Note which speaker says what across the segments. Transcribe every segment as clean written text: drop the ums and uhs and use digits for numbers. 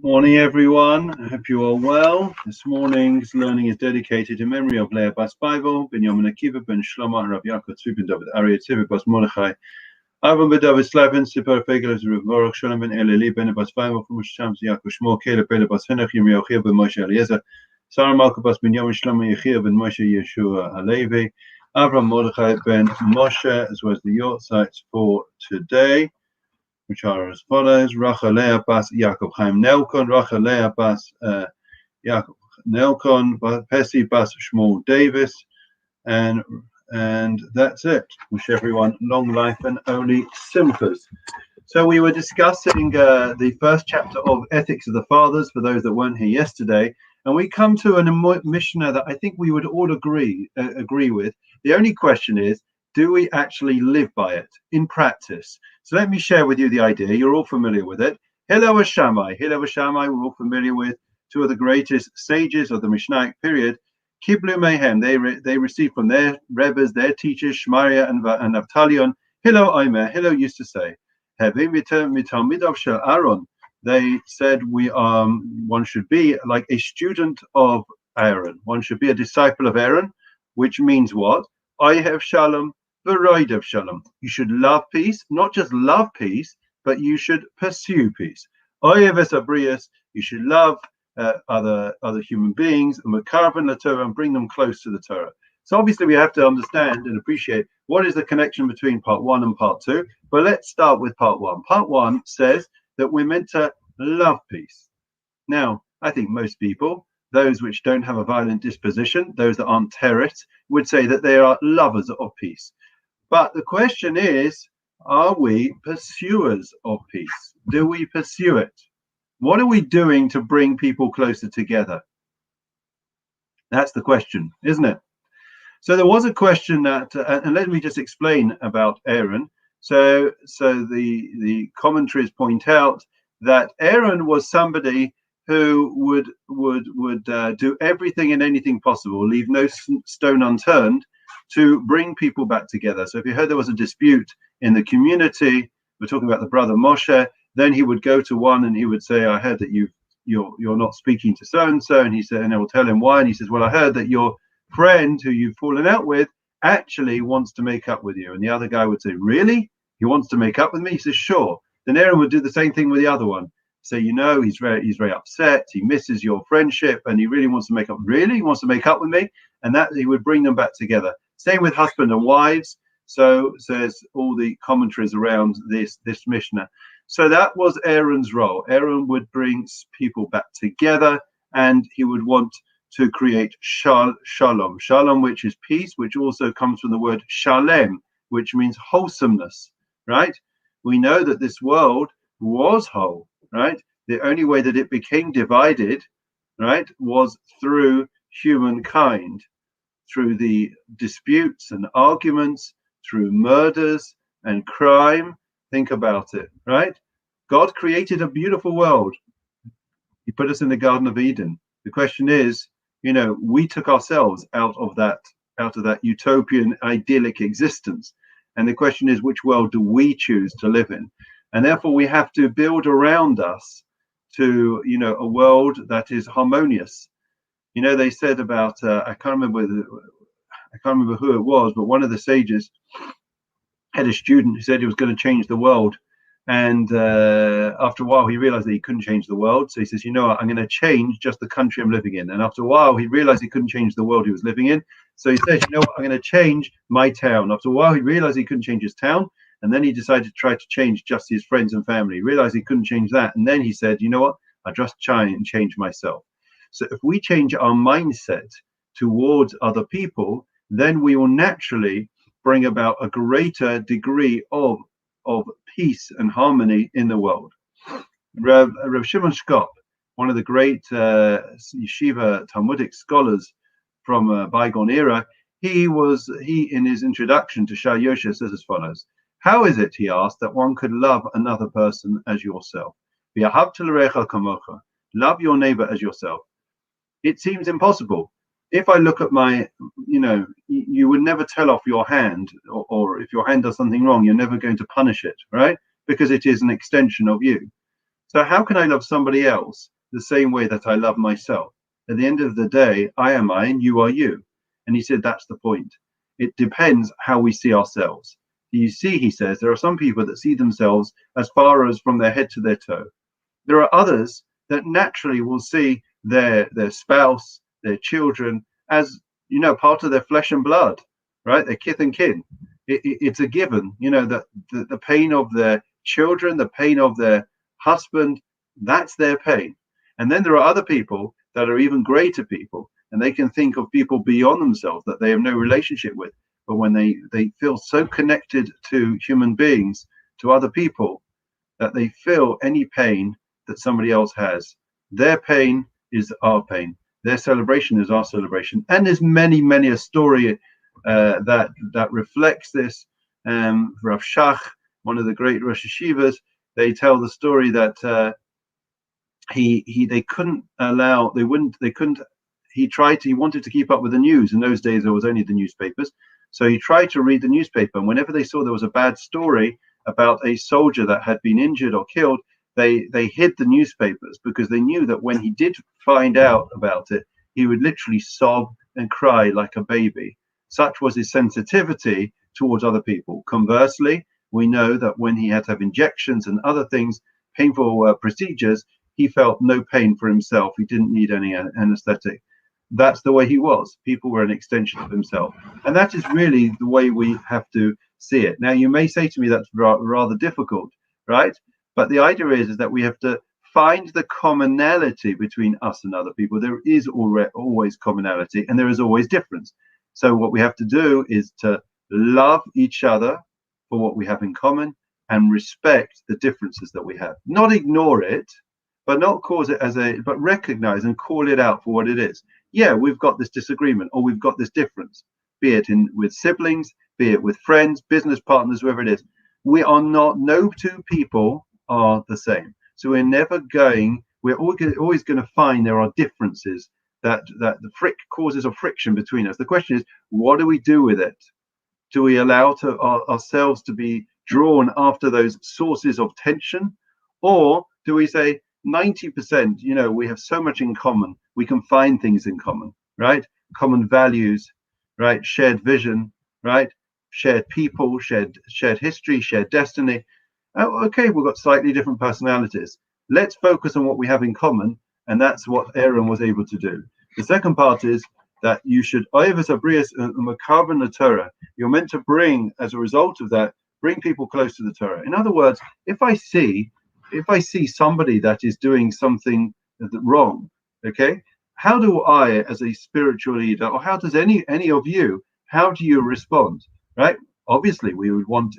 Speaker 1: Morning, everyone. I hope you are well. This morning's learning is dedicated in memory of Leah Bas Bible, Binyamin Akiva ben Shlomo, Rav Yaakov Tzvi ben David Aryeh Tzvi Bas Mordechai, Avram ben David Slavin, Sipar Fegeles, Rav Baruch Shalom ben Eleli ben Bas Bible, from Shams Yaakov Shmuel, Caleb ben Bas Henach, Yirmiyahu Chia ben Moshe Eliezer, Sarah Malka Bas Binyamin Shlomo Yechia ben Moshe Yeshua Halevi, Avram Mordechai ben Moshe, as well as the yortzites for today, which are as follows: Rachel Leah Bas Yaakov Chaim Nelkon, Rachel Leah Bas Yaakov Nelkon, Pesi Bas Shmuel Davis, and that's it. Wish everyone long life and only simchas. So we were discussing the first chapter of Ethics of the Fathers for those that weren't here yesterday, and we come to a Mishnah that I think we would all agree with. The only question is, do we actually live by it in practice? So let me share with you the idea. You're all familiar with it. Hillel Shammai. Hillel Shammai, we're all familiar with, two of the greatest sages of the Mishnaic period. Kiblu Mehem, they received from their rebbes, their teachers, Shmaria and Avtalion. Hillel Omer, Hillel used to say, Aaron. They said one should be like a student of Aaron. One should be a disciple of Aaron, which means what? I have shalom, v'roid of shalom. You should love peace, not just love peace, but you should pursue peace. Oyev es abrius, you should love other human beings, and mekarven la Torah, and bring them close to the Torah. So obviously we have to understand and appreciate what is the connection between part one and part two. But let's start with part one. Part one says that we're meant to love peace. Now, I think most people, those which don't have a violent disposition, those that aren't terrorists, would say that they are lovers of peace. But the question is, are we pursuers of peace? Do we pursue it? What are we doing to bring people closer together? That's the question, isn't it? So there was a question that, and let me just explain about Aaron. So the commentaries point out that Aaron was somebody who would do everything and anything possible, leave no stone unturned to bring people back together. So if you heard there was a dispute in the community, we're talking about the brother Moshe, then he would go to one and he would say, I heard that you're not speaking to so-and-so, and he said, and I will tell him why, and he says, well, I heard that your friend who you've fallen out with actually wants to make up with you. And the other guy would say, really? He wants to make up with me? He says, sure. Then Aaron would do the same thing with the other one. Say, he's very upset, he misses your friendship, and he really wants to make up. Really? He wants to make up with me? And that he would bring them back together. Same with husband and wives. So says all the commentaries around this Mishnah. So that was Aaron's role. Aaron would bring people back together, and he would want to create shalom. Shalom, which is peace, which also comes from the word shalem, which means wholesomeness, right? We know that this world was whole, right? The only way that it became divided, right, was through humankind, through the disputes and arguments, through murders and crime. Think about it, right? God created a beautiful world. He put us in the Garden of Eden. The question is, we took ourselves out of that utopian, idyllic existence. And the question is, which world do we choose to live in? And therefore, we have to build around us to, a world that is harmonious. They said about, I can't remember who it was, but one of the sages had a student who said he was going to change the world. And after a while, he realized that he couldn't change the world. So he says, I'm going to change just the country I'm living in. And after a while, he realized he couldn't change the world he was living in. So he says, I'm going to change my town. After a while, he realized he couldn't change his town. And then he decided to try to change just his friends and family. He realized he couldn't change that. And then he said, I just try and change myself. So if we change our mindset towards other people, then we will naturally bring about a greater degree of peace and harmony in the world. Rav Shimon Shkop, one of the great yeshiva Talmudic scholars from a bygone era, he in his introduction to Shar Yosha says as follows: how is it, he asked, that one could love another person as yourself? Love your neighbor as yourself. It seems impossible. If I look at you would never tell off your hand, or if your hand does something wrong, you're never going to punish it, right? Because it is an extension of you. So how can I love somebody else the same way that I love myself? At the end of the day, I am I and you are you. And he said, that's the point. It depends how we see ourselves. You see, he says, there are some people that see themselves as far as from their head to their toe. There are others that naturally will see their spouse, their children, as, part of their flesh and blood, right? Their kith and kin. It's a given, that the pain of their children, the pain of their husband, that's their pain. And then there are other people that are even greater people, and they can think of people beyond themselves that they have no relationship with. But when they feel so connected to human beings, to other people, that they feel any pain that somebody else has, their pain is our pain. Their celebration is our celebration. And there's many a story that reflects this. Rav Shach, one of the great Rosh Hashivas, they tell the story that they couldn't allow, they couldn't. He wanted to keep up with the news. In those days, there was only the newspapers. So he tried to read the newspaper, and whenever they saw there was a bad story about a soldier that had been injured or killed, they hid the newspapers, because they knew that when he did find out about it, he would literally sob and cry like a baby. Such was his sensitivity towards other people. Conversely, we know that when he had to have injections and other things, painful procedures, he felt no pain for himself. He didn't need any anesthetic. That's the way he was. People were an extension of himself. And that is really the way we have to see it. Now, you may say to me that's rather difficult, right? But the idea is that we have to find the commonality between us and other people. There is always commonality, and there is always difference. So what we have to do is to love each other for what we have in common and respect the differences that we have. Not ignore it, but not cause it but recognize and call it out for what it is. Yeah, we've got this disagreement, or we've got this difference, be it with siblings, be it with friends, business partners, whoever it is. We are not, no two people are the same. So we're always going to find there are differences, that the causes of friction between us. The question is, what do we do with it? Do we allow ourselves to be drawn after those sources of tension? Or do we say 90%, we have so much in common, we can find things in common, right? Common values, right? Shared vision, right? Shared people, shared history, shared destiny. Oh, okay, we've got slightly different personalities. Let's focus on what we have in common, and that's what Aaron was able to do. The second part is that you should, you're meant to bring, as a result of that, bring people close to the Torah. In other words, if I see somebody that is doing something wrong, okay, how do I, as a spiritual leader, or how does any of you, how do you respond, right? Obviously, we would want,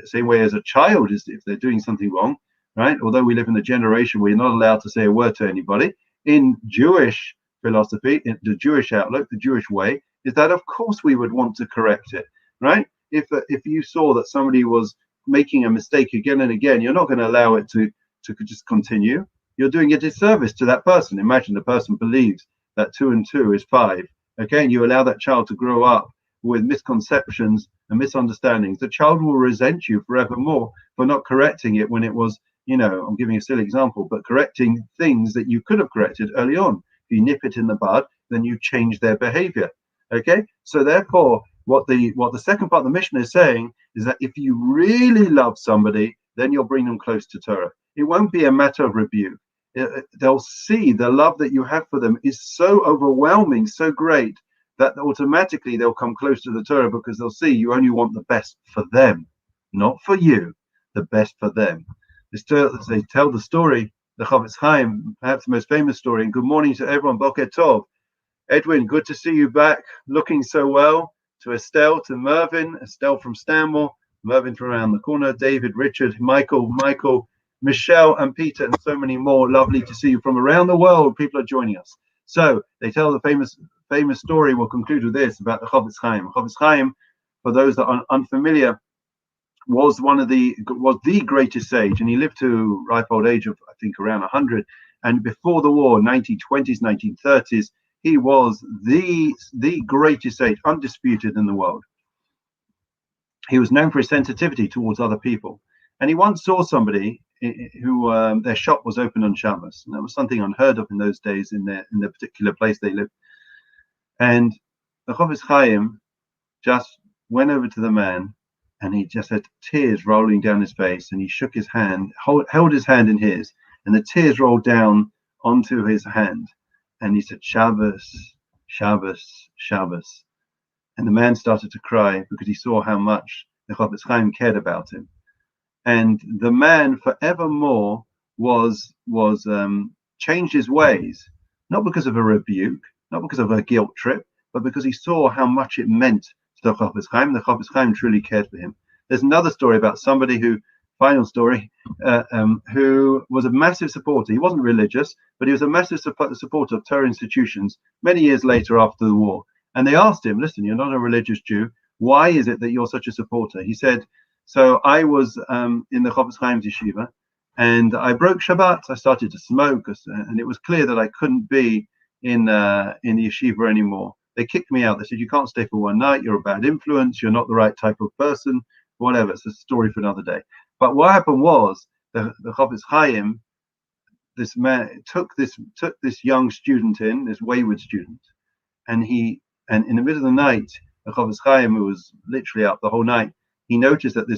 Speaker 1: same way as a child is, if they're doing something wrong, right? Although we live in a generation where you're not allowed to say a word to anybody, in Jewish philosophy, in the Jewish outlook, the Jewish way, is that of course we would want to correct it, right? If you saw that somebody was making a mistake again and again, you're not going to allow it to just continue. You're doing a disservice to that person. Imagine the person believes that 2 and 2 is 5, okay, and you allow that child to grow up with misconceptions and misunderstandings. The child will resent you forevermore for not correcting it when it was, I'm giving a silly example, but correcting things that you could have corrected early on. If you nip it in the bud, then you change their behavior. Okay, so therefore, what the second part of the mission is saying is that if you really love somebody, then you'll bring them close to Torah. It won't be a matter of rebuke. They'll see the love that you have for them is so overwhelming, so great, that automatically they'll come close to the Torah, because they'll see you only want the best for them, not for you, the best for them. They tell the story, the Chofetz Chaim, perhaps the most famous story. And good morning to everyone. Boker Tov. Edwin, good to see you back, looking so well. To Estelle, to Mervyn, Estelle from Stanmore, Mervyn from around the corner, David, Richard, Michael, Michelle, and Peter, and so many more. Lovely to see you from around the world. People are joining us. So they tell the famous story. We'll conclude with this about the Chofetz Chaim. Chofetz Chaim, for those that are unfamiliar, was the greatest sage, and he lived to ripe old age of, I think, around 100. And before the war, 1920s, 1930s, he was the greatest sage, undisputed in the world. He was known for his sensitivity towards other people. And he once saw somebody who their shop was open on Shabbos, and that was something unheard of in those days in the particular place they lived. And the Chofetz Chaim just went over to the man, and he just had tears rolling down his face, and he shook his hand, held his hand in his, and the tears rolled down onto his hand, and he said, Shabbos, Shabbos, Shabbos. And the man started to cry because he saw how much the Chofetz Chaim cared about him. And the man forevermore was changed his ways, not because of a rebuke, not because of a guilt trip, but because he saw how much it meant to the Chofetz Chaim. The Chofetz Chaim truly cared for him. There's another story about somebody who, final story, who was a massive supporter. He wasn't religious, but he was a massive supporter of Torah institutions many years later after the war. And they asked him, listen, you're not a religious Jew. Why is it that you're such a supporter? He said, so I was in the Chofetz Chaim's yeshiva, and I broke Shabbat. I started to smoke, and it was clear that I couldn't be in the yeshiva anymore. They kicked me out. They said, you can't stay for one night. You're a bad influence. You're not the right type of person. Whatever. It's a story for another day. But what happened was the Chofetz Chaim, this man took this young student in, this wayward student, and in the middle of the night, the Chofetz Chaim, who was literally up the whole night, he noticed that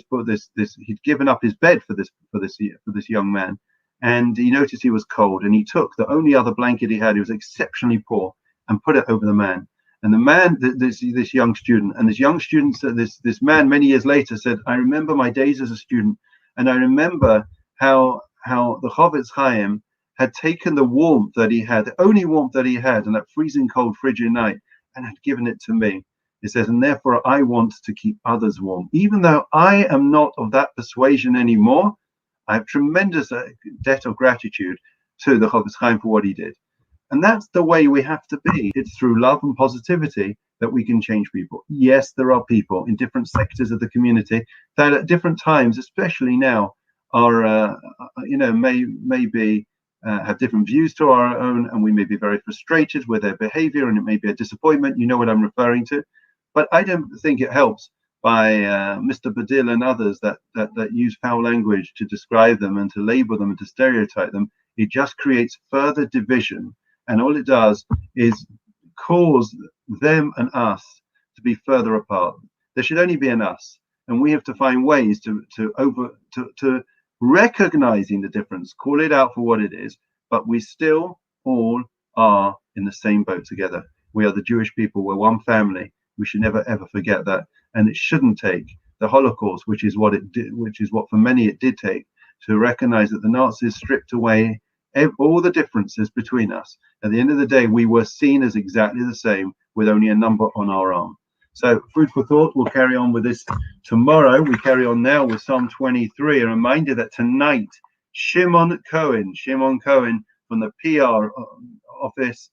Speaker 1: he'd given up his bed for this young man, and he noticed he was cold, and he took the only other blanket he had. He was exceptionally poor, and put it over the man. And the man, this young student, and this man many years later said, I remember my days as a student, and I remember how the Chofetz Chaim had taken the warmth that he had, the only warmth that he had on that freezing cold, frigid night, and had given it to me. It says, and therefore I want to keep others warm. Even though I am not of that persuasion anymore, I have tremendous debt of gratitude to the Chofetz Chaim for what he did. And that's the way we have to be. It's through love and positivity that we can change people. Yes, there are people in different sectors of the community that at different times, especially now, are, maybe have different views to our own, and we may be very frustrated with their behavior, and it may be a disappointment. You know what I'm referring to. But I don't think it helps by Mr. Badil and others that use foul language to describe them and to label them and to stereotype them. It just creates further division. And all it does is cause them and us to be further apart. There should only be an us, and we have to find ways to recognizing the difference, call it out for what it is, but we still all are in the same boat together. We are the Jewish people. We're one family. We should never ever forget that. And it shouldn't take the Holocaust, which is what it did, which is what for many it did take, to recognize that the Nazis stripped away all the differences between us. At the end of the day, we were seen as exactly the same with only a number on our arm. So food for thought. We'll carry on with this tomorrow. We carry on now with Psalm 23. A reminder that tonight, Shimon Cohen from the PR office,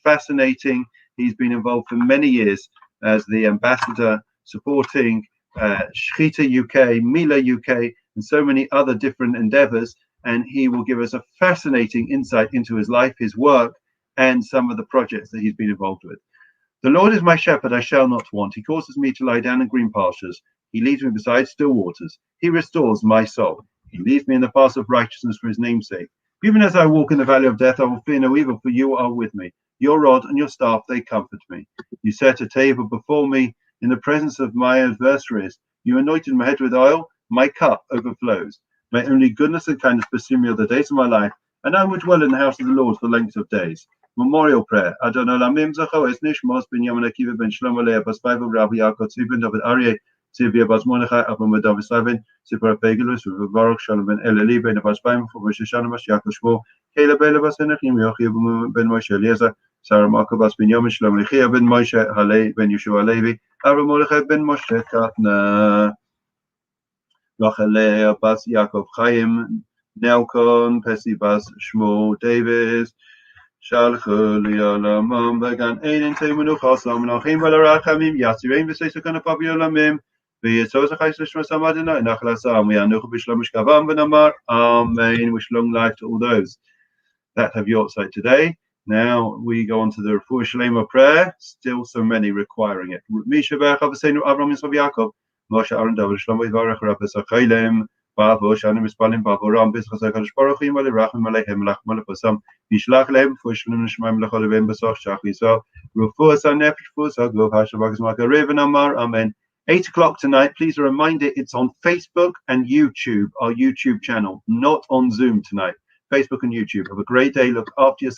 Speaker 1: fascinating. He's been involved for many years as the ambassador supporting Shechita UK, Mila UK, and so many other different endeavors. And he will give us a fascinating insight into his life, his work, and some of the projects that he's been involved with. The Lord is my shepherd, I shall not want. He causes me to lie down in green pastures. He leads me beside still waters. He restores my soul. He leads me in the paths of righteousness for his name's sake. Even as I walk in the valley of death, I will fear no evil, for you are with me. Your rod and your staff, they comfort me. You set a table before me in the presence of my adversaries. You anointed my head with oil. My cup overflows. May only goodness and kindness pursue me all the days of my life, and I will dwell in the house of the Lord for length of days. Memorial prayer. Adon Olamim Zacho Es Nishmos Ben Yamin Akiva Ben Shlomo Leah Bas Paiva Rabbi Yaakov Tzvi David Aryeh Tzivia Bas Mordechai Abba David Slavin Tzipora Pegelus Baruch Shalom Ben Eleli Ben Bas Paim for Rosh Hashanah Mas Yaakov Shmuel Caleb Ben Bas Enachim Yochim Ben Moshe Eliezer Sarah Marko Bas Ben Yamin Shlomo Lechia Ben Moshe Halei Ben Yeshua Levi Abba Mordechai Ben Moshe Katna Rachel Bas Yaakov Chaim Nelkon Pesi Bas Shmuel Davis Shalchu li'olamam v'gan ein te'menucha menachim v'larachamim yatzirein v'seisukana pavi olamim v'yitzos achayis l'shmas amadina inach l'asam v'yanuchu b'shlom mishkavam v'namar amen. Wish long life to all those that have yortzeit today. Now we go on to the Refuah Shlema prayer. Still so many requiring it. Misha B'Achav V'Seinu Avram Yisrael Yaakov Moshe Aaron David Shlomo Yivarech Rabbi Sachaylem Bavo, Shannon Mispalim Bavo, Ram Biscos, Baruchim, Rachim, Alehem, Lachmal Posam, Bishlach Lem, Fushlan, Shmam Lacholevem, Basach, Shachiso, Rufus, and Nepfus, Glove Hashabaks Maka Raven Amar, Amen. 8 o'clock tonight. Please a reminder, it's on Facebook and YouTube, our YouTube channel, not on Zoom tonight. Facebook and YouTube. Have a great day. Look after yourself.